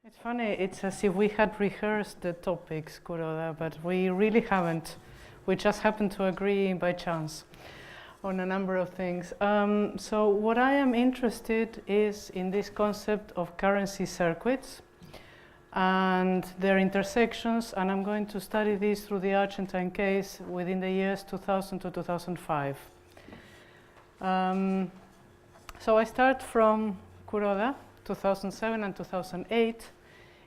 It's funny, it's as if we had rehearsed the topics, Kuroda, but we really haven't. We just happened to agree by chance on a number of things. So what I am interested is in this concept of currency circuits and their intersections, and I'm going to study this through the Argentine case within the years 2000 to 2005. So I start from Kuroda, 2007 and 2008,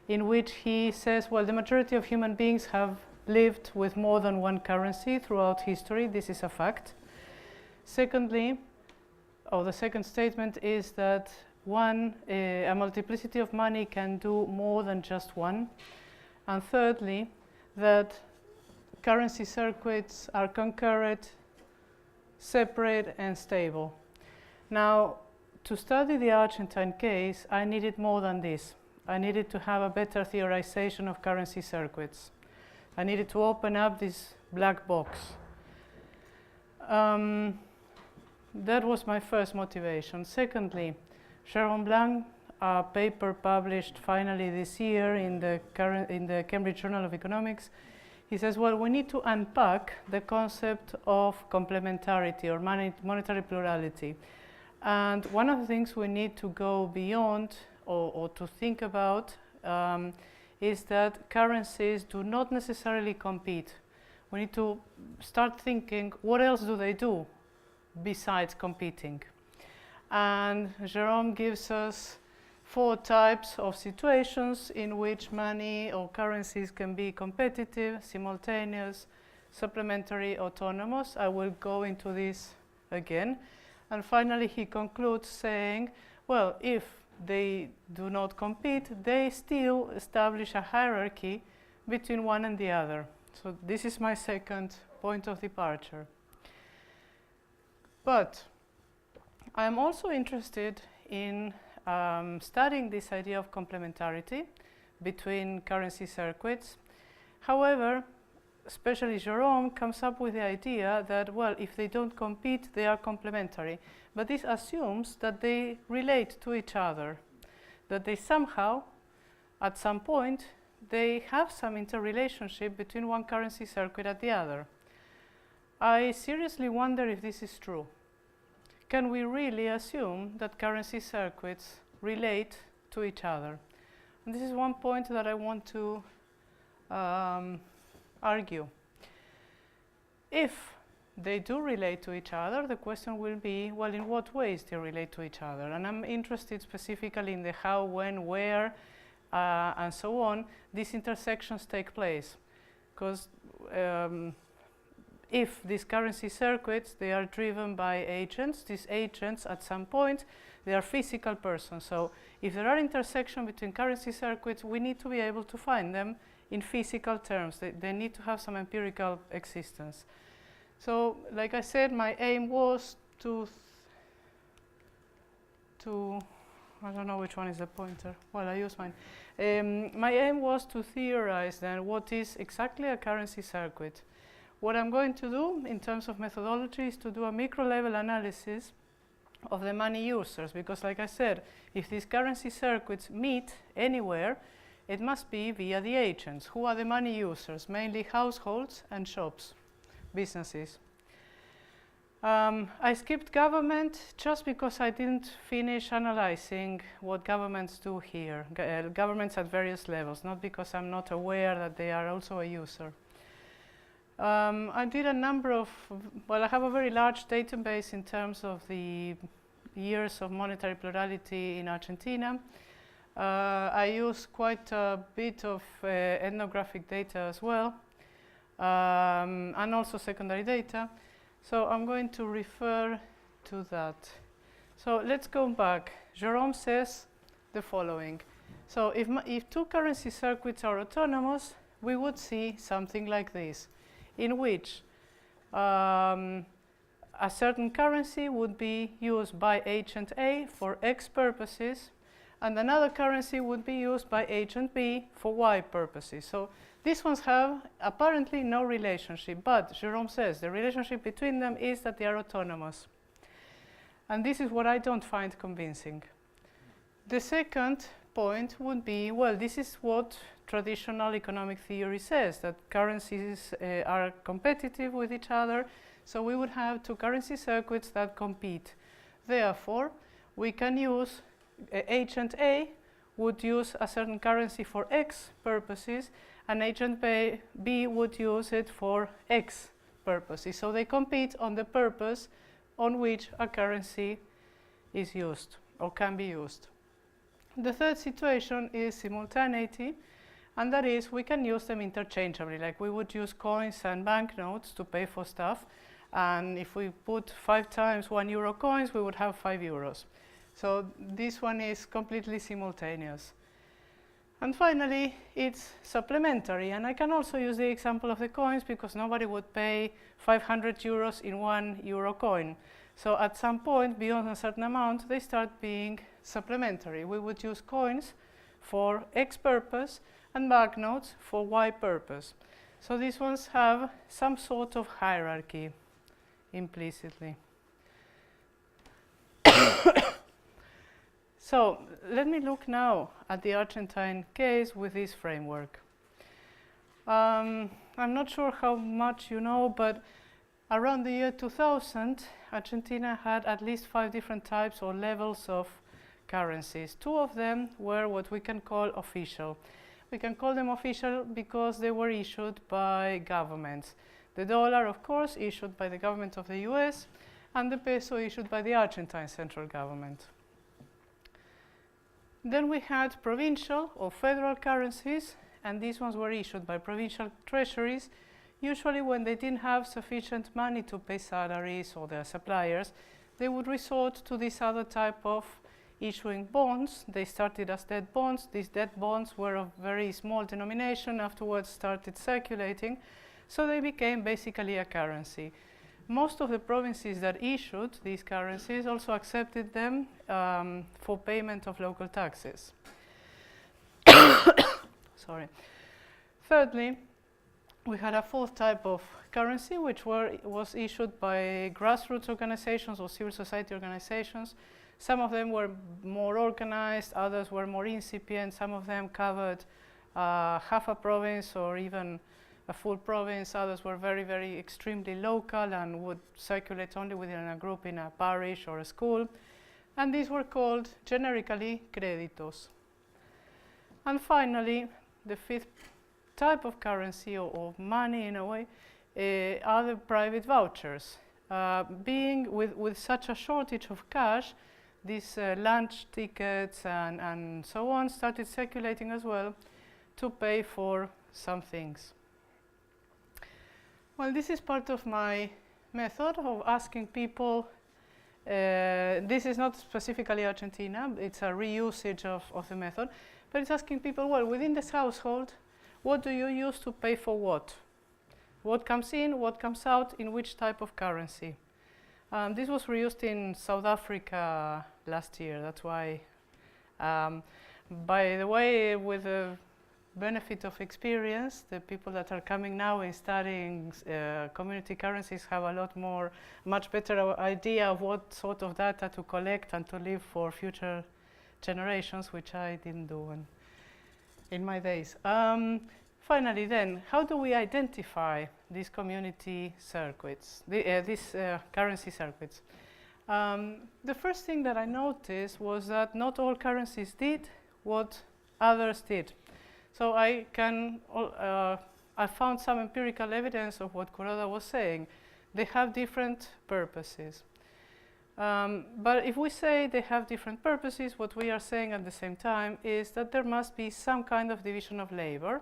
in which he says, well, the majority of human beings have lived with more than one currency throughout history. This is a fact. Secondly, the second statement is that a multiplicity of money can do more than just one. And thirdly, that currency circuits are concurrent, separate, and stable. Now, to study the Argentine case, I needed more than this. I needed to have a better theorization of currency circuits. I needed to open up this black box. That was my first motivation. Secondly, Sharon Blanc, a paper published finally this year in the Cambridge Journal of Economics, he says, well, we need to unpack the concept of complementarity or monetary plurality. And one of the things we need to go beyond or to think about is that currencies do not necessarily compete. We need to start thinking, what else do they do besides competing? And Jerome gives us 4 types of situations in which money or currencies can be competitive, simultaneous, supplementary, autonomous. I will go into this again. And finally, he concludes saying, well, if they do not compete, they still establish a hierarchy between one and the other. So this is my second point of departure. But I am also interested in studying this idea of complementarity between currency circuits. However, especially Jerome comes up with the idea that, well, if they don't compete, they are complementary. But this assumes that they relate to each other, that they somehow, at some point, they have some interrelationship between one currency circuit and the other. I seriously wonder if this is true. Can we really assume that currency circuits relate to each other? And this is one point that I want to argue. If they do relate to each other, the question will be, well, in what ways they relate to each other? And I'm interested specifically in the how, when, where, and so on, these intersections take place. Because if these currency circuits, they are driven by agents, these agents at some point, they are physical persons. So if there are intersections between currency circuits, we need to be able to find them in physical terms. They need to have some empirical existence. So, like I said, my aim was to I don't know which one is the pointer. Well, I use mine. My aim was to theorize then what is exactly a currency circuit. What I'm going to do in terms of methodology is to do a micro-level analysis of the money users, because like I said, if these currency circuits meet anywhere, it must be via the agents. Who are the money users? Mainly households and shops, businesses. I skipped government just because I didn't finish analyzing what governments do here. Governments at various levels, not because I'm not aware that they are also a user. I did a number of, well, I have a very large database in terms of the years of monetary plurality in Argentina. I use quite a bit of ethnographic data as well, and also secondary data. So I'm going to refer to that. So let's go back. Jerome says the following. So if 2 currency circuits are autonomous, we would see something like this, in which a certain currency would be used by agent A for X purposes, and another currency would be used by agent B for Y purposes. So these ones have apparently no relationship, but Jerome says the relationship between them is that they are autonomous. And this is what I don't find convincing. The second point would be, well, this is what traditional economic theory says, that currencies are competitive with each other, so we would have two currency circuits that compete. Therefore, we can use agent A would use a certain currency for X purposes, and agent B would use it for X purposes. So they compete on the purpose on which a currency is used or can be used. The third situation is simultaneity, and that is we can use them interchangeably, like we would use coins and banknotes to pay for stuff, and if we put 5 times 1 euro coins, we would have 5 euros. So this one is completely simultaneous. And finally, it's supplementary, and I can also use the example of the coins because nobody would pay 500 euros in 1 euro coin. So at some point, beyond a certain amount, they start being supplementary. We would use coins for X purpose and banknotes for Y purpose. So these ones have some sort of hierarchy implicitly. So let me look now at the Argentine case with this framework. I'm not sure how much you know, but around the year 2000, Argentina had at least 5 different types or levels of currencies. 2 of them were what we can call official. We can call them official because they were issued by governments. The dollar, of course, issued by the government of the US, and the peso issued by the Argentine central government. Then we had provincial or federal currencies, and these ones were issued by provincial treasuries, usually when they didn't have sufficient money to pay salaries or their suppliers. They would resort to this other type of issuing bonds. They started as debt bonds. These debt bonds were of very small denomination, afterwards started circulating, so they became basically a currency. Most of the provinces that issued these currencies also accepted them for payment of local taxes. Sorry. Thirdly, we had a 4th type of currency, which was issued by grassroots organizations or civil society organizations. Some of them were more organized, others were more incipient, some of them covered half a province or even a full province, others were very, very extremely local and would circulate only within a group in a parish or a school. And these were called generically créditos. And finally, the 5th type of currency or money in a way are the private vouchers. Being with such a shortage of cash, these lunch tickets and so on started circulating as well to pay for some things. Well, this is part of my method of asking people. This is not specifically Argentina, it's a reusage of the method, but it's asking people, well, within this household, what do you use to pay for what? What comes in, what comes out, in which type of currency? This was reused in South Africa last year, that's why. By the way, with the benefit of experience, the people that are coming now and studying community currencies have a much better idea of what sort of data to collect and to leave for future generations, which I didn't do in my days. Finally then, how do we identify these community circuits, these currency circuits? The first thing that I noticed was that not all currencies did what others did. So I found some empirical evidence of what Kuroda was saying. They have different purposes. But if we say they have different purposes, what we are saying at the same time is that there must be some kind of division of labor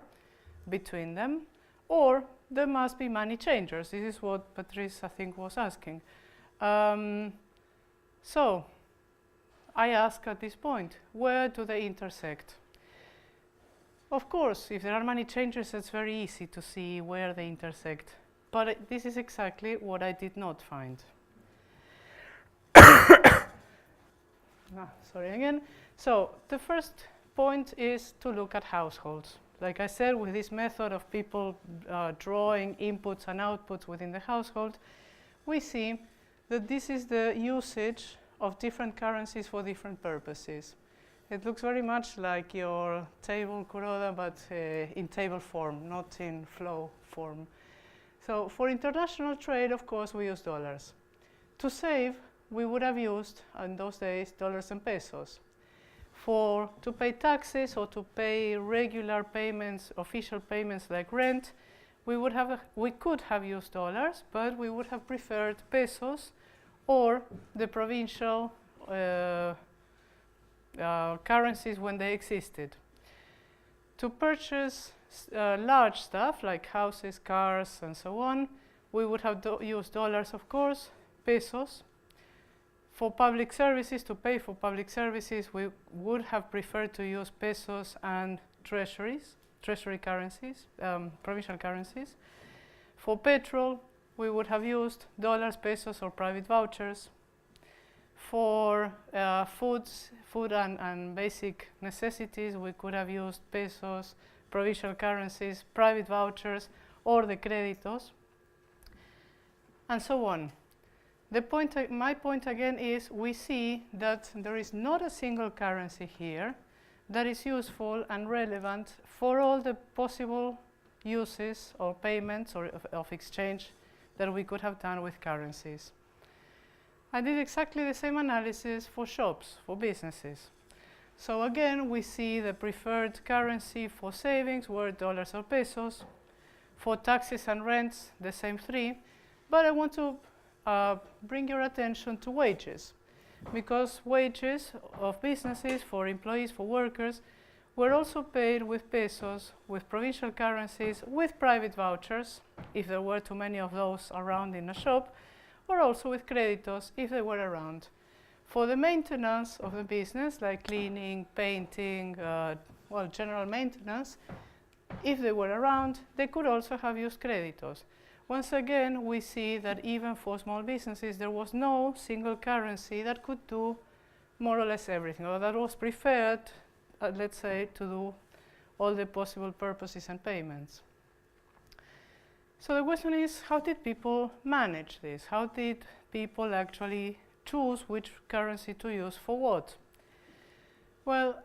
between them, or there must be money changers. This is what Patrice, I think, was asking. So I ask at this point, where do they intersect? Of course, if there are money changers, it's very easy to see where they intersect. But this is exactly what I did not find. Sorry again. So the first point is to look at households. Like I said, with this method of people drawing inputs and outputs within the household, we see that this is the usage of different currencies for different purposes. It looks very much like your table Kuroda, but in table form, not in flow form. So for international trade, of course, we use dollars. To save, we would have used, in those days, dollars and pesos. To pay taxes or to pay regular payments, official payments like rent, we could have used dollars, but we would have preferred pesos or the provincial currencies when they existed. To purchase large stuff like houses, cars, and so on, we would have used dollars, of course, pesos. For public services, to pay for public services, we would have preferred to use pesos and treasury currencies, provincial currencies. For petrol, we would have used dollars, pesos, or private vouchers. For food and basic necessities, we could have used pesos, provincial currencies, private vouchers, or the créditos, and so on. My point again is we see that there is not a single currency here that is useful and relevant for all the possible uses or payments or of exchange that we could have done with currencies. I did exactly the same analysis for shops, for businesses. So again, we see the preferred currency for savings were dollars or pesos. For taxes and rents, the same three. But I want to bring your attention to wages, because wages of businesses, for employees, for workers, were also paid with pesos, with provincial currencies, with private vouchers, if there were too many of those around in a shop, or also with créditos, if they were around. For the maintenance of the business, like cleaning, painting, general maintenance, if they were around, they could also have used créditos. Once again, we see that even for small businesses, there was no single currency that could do more or less everything, or that was preferred, let's say, to do all the possible purposes and payments. So the question is, how did people manage this? How did people actually choose which currency to use for what? Well,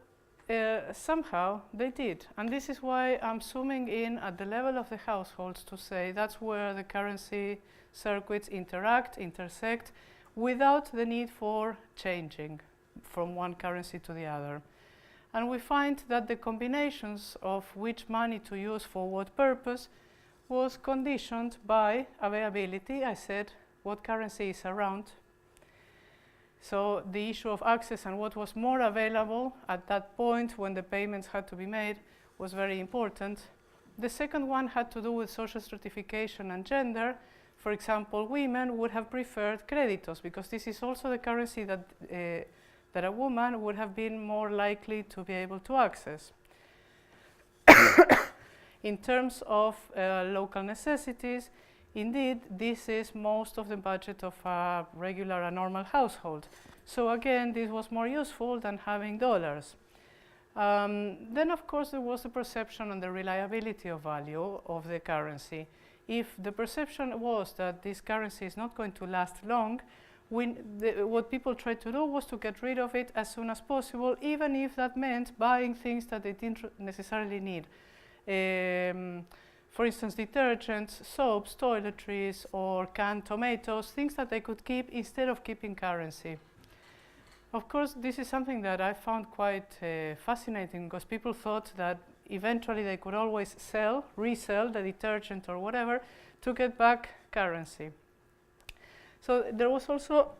somehow they did, and this is why I'm zooming in at the level of the households to say that's where the currency circuits intersect, without the need for changing from one currency to the other. And we find that the combinations of which money to use for what purpose was conditioned by availability. I said what currency is around. So the issue of access and what was more available at that point when the payments had to be made was very important. The second one had to do with social stratification and gender. For example, women would have preferred créditos because this is also the currency that a woman would have been more likely to be able to access. In terms of local necessities, indeed, this is most of the budget of a regular and normal household. So again, this was more useful than having dollars. Then, of course, there was the perception and the reliability of value of the currency. If the perception was that this currency is not going to last long, what people tried to do was to get rid of it as soon as possible, even if that meant buying things that they didn't necessarily need. For instance, detergents, soaps, toiletries, or canned tomatoes, things that they could keep instead of keeping currency. Of course, this is something that I found quite fascinating, because people thought that eventually they could always resell the detergent or whatever to get back currency. So there was also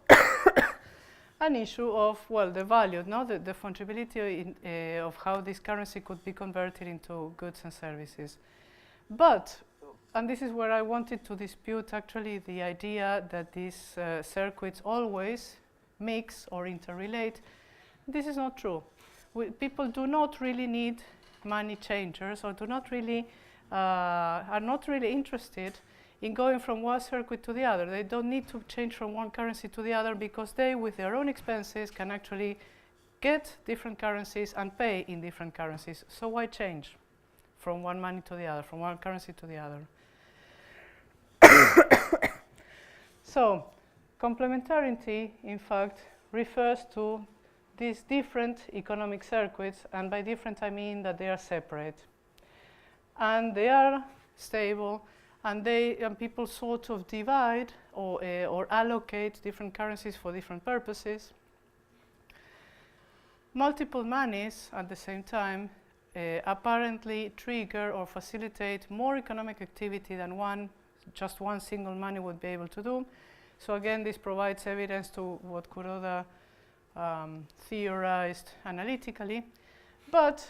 an issue of, well, the value, the fungibility of how this currency could be converted into goods and services. But, and this is where I wanted to dispute actually the idea that these circuits always mix or interrelate. This is not true. People do not really need money changers, or are not really interested in going from one circuit to the other. They don't need to change from one currency to the other, because they, with their own expenses, can actually get different currencies and pay in different currencies. So why change from one money to the other, from one currency to the other? So complementarity, in fact, refers to these different economic circuits, and by different I mean that they are separate. And they are stable, and people sort of divide or allocate different currencies for different purposes. Multiple monies at the same time apparently trigger or facilitate more economic activity than just one single money would be able to do. So again, this provides evidence to what Kuroda theorized analytically. But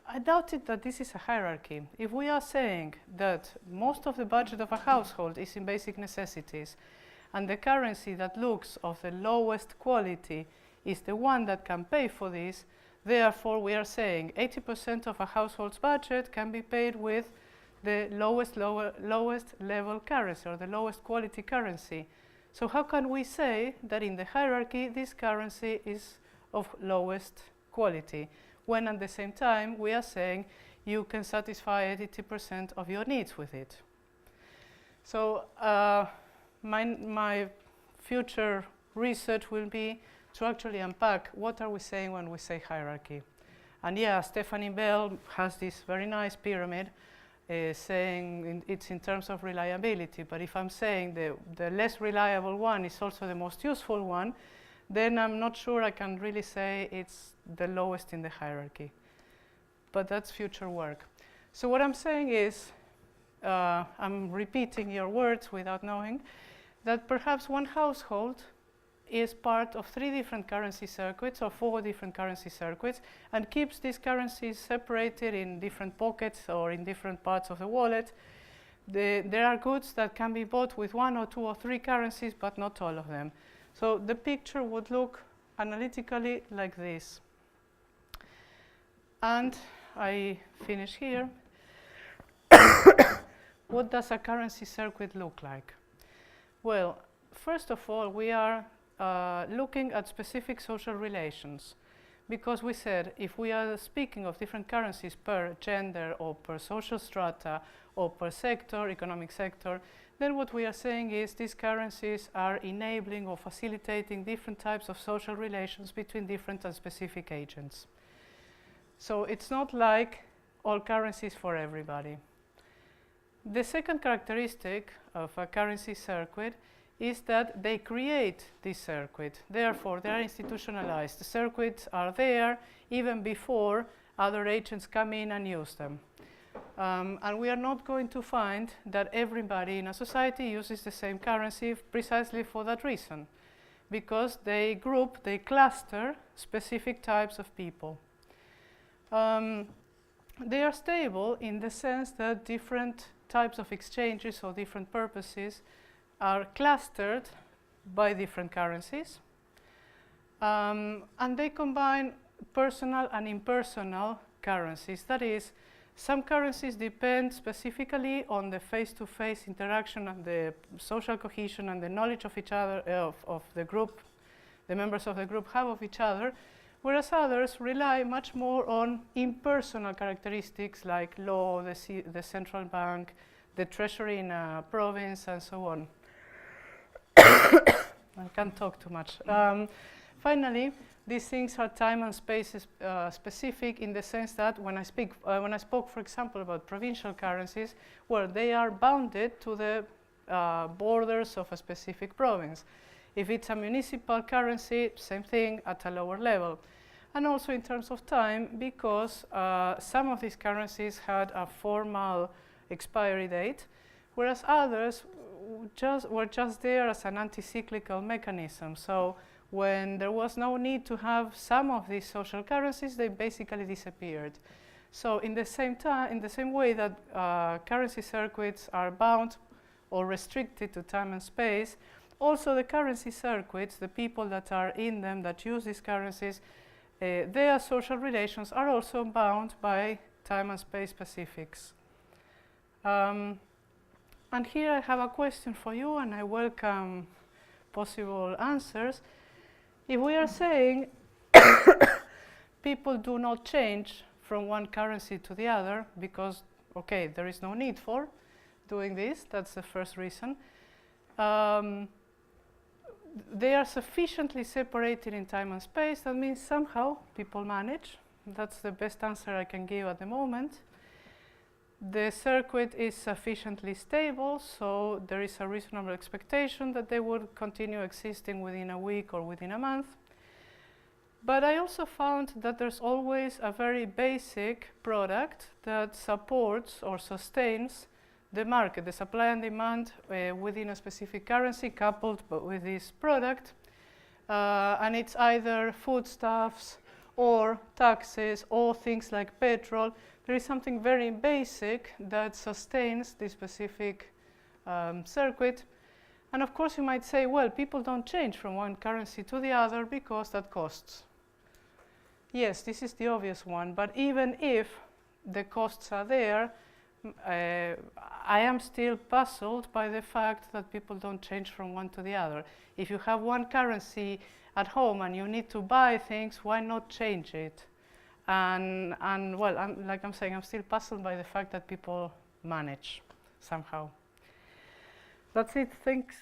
I doubted that this is a hierarchy. If we are saying that most of the budget of a household is in basic necessities, and the currency that looks of the lowest quality is the one that can pay for this, therefore we are saying 80% of a household's budget can be paid with the lowest level currency, or the lowest quality currency. So how can we say that in the hierarchy this currency is of lowest quality, when at the same time we are saying you can satisfy 80% of your needs with it? So my future research will be to actually unpack what are we saying when we say hierarchy. And yeah, Stephanie Bell has this very nice pyramid saying it's in terms of reliability, but if I'm saying the less reliable one is also the most useful one, then I'm not sure I can really say it's the lowest in the hierarchy. But that's future work. So what I'm saying is, I'm repeating your words without knowing, that perhaps one household is part of 3 different currency circuits or 4 different currency circuits, and keeps these currencies separated in different pockets or in different parts of the wallet. There are goods that can be bought with 1 or 2 or 3 currencies, but not all of them. So the picture would look analytically like this. And I finish here. What does a currency circuit look like? Well, first of all, we are looking at specific social relations, because we said if we are speaking of different currencies per gender or per social strata or per sector, economic sector, then what we are saying is these currencies are enabling or facilitating different types of social relations between different and specific agents. So it's not like all currencies for everybody. The second characteristic of a currency circuit is that they create this circuit. Therefore, they are institutionalized. The circuits are there even before other agents come in and use them. And we are not going to find that everybody in a society uses the same currency precisely for that reason, because they cluster specific types of people. They are stable in the sense that different types of exchanges or different purposes are clustered by different currencies. And they combine personal and impersonal currencies. That is, some currencies depend specifically on the face-to-face interaction and the social cohesion and the knowledge of each other, of the group, the members of the group have of each other, whereas others rely much more on impersonal characteristics like law, the central bank, the treasury in a province, and so on. I can't talk too much. Finally, these things are time and space specific, in the sense that when I spoke, for example, about provincial currencies, well, they are bounded to the borders of a specific province. If it's a municipal currency, same thing at a lower level. And also in terms of time, because some of these currencies had a formal expiry date, whereas others were just there as an anti-cyclical mechanism. So when there was no need to have some of these social currencies, they basically disappeared. So in the same way that currency circuits are bound or restricted to time and space, also the currency circuits, the people that are in them that use these currencies, their social relations are also bound by time and space specifics. And here I have a question for you, and I welcome possible answers. If we are saying people do not change from one currency to the other because, okay, there is no need for doing this, that's the first reason. they are sufficiently separated in time and space. That means somehow people manage. That's the best answer I can give at the moment. The circuit is sufficiently stable, so there is a reasonable expectation that they will continue existing within a week or within a month. But I also found that there's always a very basic product that supports or sustains the market, the supply and demand within a specific currency coupled with this product. And it's either foodstuffs or taxes or things like petrol. There is something very basic that sustains this specific circuit. And of course you might say, well, people don't change from one currency to the other because that costs. Yes, this is the obvious one, but even if the costs are there, I am still puzzled by the fact that people don't change from one to the other. If you have one currency at home and you need to buy things, why not change it? And well, like I'm saying, I'm still puzzled by the fact that people manage somehow. That's it, thanks.